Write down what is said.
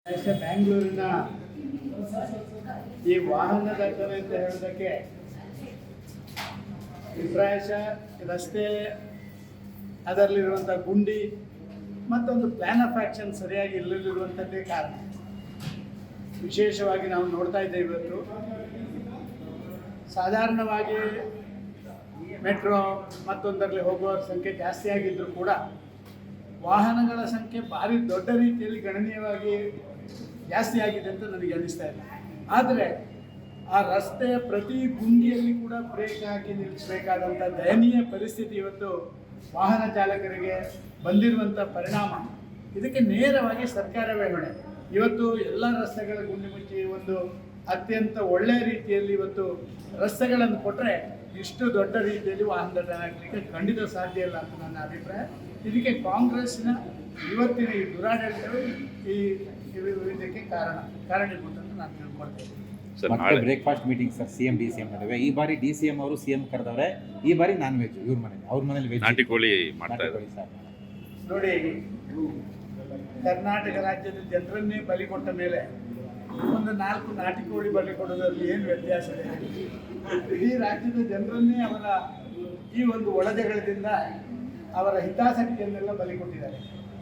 ಬೆಂಗಳೂರಿನ ಈ ವಾಹನ ದಟ್ಟಣೆ ಅಂತ ಹೇಳೋದಕ್ಕೆ ಪ್ರಾಯಶಃ ರಸ್ತೆ, ಅದರಲ್ಲಿರುವಂಥ ಗುಂಡಿ ಮತ್ತೊಂದು ಪ್ಲಾನ್ ಆಫ್ ಆ್ಯಕ್ಷನ್ ಸರಿಯಾಗಿ ಇಲ್ಲದಿರುವಂಥದ್ದೇ ಕಾರಣ. ವಿಶೇಷವಾಗಿ ನಾವು ನೋಡ್ತಾ ಇದ್ದೇವೆ ಇವತ್ತು ಸಾಧಾರಣವಾಗಿ ಮೆಟ್ರೋ ಮತ್ತೊಂದರಲ್ಲಿ ಹೋಗುವವರ ಸಂಖ್ಯೆ ಜಾಸ್ತಿ ಆಗಿದ್ದರೂ ಕೂಡ ವಾಹನಗಳ ಸಂಖ್ಯೆ ಭಾರಿ ದೊಡ್ಡ ರೀತಿಯಲ್ಲಿ ಗಣನೀಯವಾಗಿ ಜಾಸ್ತಿ ಆಗಿದೆ ಅಂತ ನನಗೆ ಅನ್ನಿಸ್ತಾ ಇದೆ. ಆದರೆ ಆ ರಸ್ತೆಯ ಪ್ರತಿ ಗುಂಡಿಯಲ್ಲಿ ಕೂಡ ಬ್ರೇಕ್ ಹಾಕಿ ನಿಲ್ಲಿಸಬೇಕಾದಂಥ ದಯನೀಯ ಪರಿಸ್ಥಿತಿ ಇವತ್ತು ವಾಹನ ಚಾಲಕರಿಗೆ ಬಂದಿರುವಂಥ ಪರಿಣಾಮ. ಇದಕ್ಕೆ ನೇರವಾಗಿ ಸರ್ಕಾರವೇ ಹೊಣೆ. ಇವತ್ತು ಎಲ್ಲ ರಸ್ತೆಗಳ ಗುಂಡಿ ಮುಚ್ಚಿ ಒಂದು ಅತ್ಯಂತ ಒಳ್ಳೆಯ ರೀತಿಯಲ್ಲಿ ಇವತ್ತು ರಸ್ತೆಗಳನ್ನು ಕೊಟ್ಟರೆ ಇಷ್ಟು ದೊಡ್ಡ ರೀತಿಯಲ್ಲಿ ವಾಹನ ದಟ್ಟಣೆ ಆಗಲಿಕ್ಕೆ ಖಂಡಿತ ಸಾಧ್ಯ ಇಲ್ಲ ಅಂತ ನನ್ನ ಅಭಿಪ್ರಾಯ. ಇದಕ್ಕೆ ಕಾಂಗ್ರೆಸ್ಸಿನ ಇವತ್ತಿನ ಈ ದುರಾಡಳಿತವೇ ಇದಕ್ಕೆ ಕಾರಣೀಭೂತ ಅಂತ ನಾನು ತಿಳ್ಕೊಳ್ತೇನೆ. ಮತ್ತೆ breakfast meeting sir, CM DCM ನಡುವೆ ಈ ಬಾರಿ DCM ಅವರು CM ಕರೆದವ್ರೆ. ಈ ಬಾರಿ ನಾನ್ ವೆಜ್ ಇವ್ರ ಮನೇಲಿ, ಅವ್ರ ಮನೇಲಿ ವೆಜ್ ನಾಟಿ ಕೋಳಿ ಮಾಡ್ತಾ ಇದ್ದಾರೆ ಸರ್. ನೋಡಿ, ಕರ್ನಾಟಕ ರಾಜ್ಯದ ಜನರನ್ನೇ ಬಲಿ ಕೊಟ್ಟ ಮೇಲೆ ಒಂದು 4 ನಾಟಿ ಕೋಳಿ ಬಲಿ ಕೊಡೋದ್ರಲ್ಲಿ ಏನು ವ್ಯತ್ಯಾಸ ಇದೆ? ಇಡೀ ರಾಜ್ಯದ ಜನರನ್ನೇ ಅವರ ಈ ಒಂದು ಒಳಜಗಳದಿಂದ ಅವರ ಹಿತಾಸಕ್ತಿಯನ್ನೆಲ್ಲ ಬಲಿ ಕೊಟ್ಟಿದ್ದಾರೆ.